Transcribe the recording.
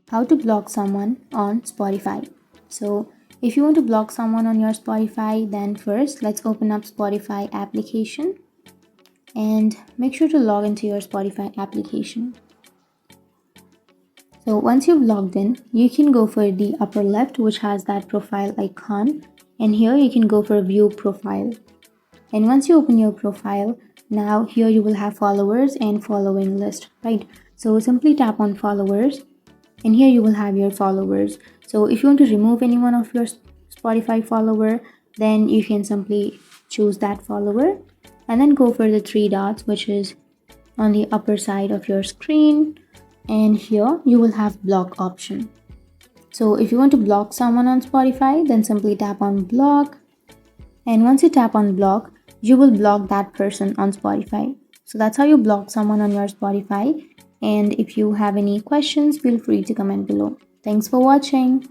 how to block someone on Spotify. So if you want to block someone on your Spotify, then first let's open up Spotify application and make sure to log into your Spotify application. So once you've logged in, you can go for the upper left, which has that profile icon, and here you can go for view profile. And once you open your profile, now here you will have followers and following list, right? So simply tap on followers, and here you will have your followers. So if you want to remove anyone of your Spotify follower, then you can simply choose that follower and then go for the three dots, which is on the upper side of your screen, and here you will have block option. So if you want to block someone on Spotify, then simply tap on block, and once you tap on block, you will block that person on Spotify. So that's how you block someone on your Spotify. And if you have any questions, feel free to comment below. Thanks for watching.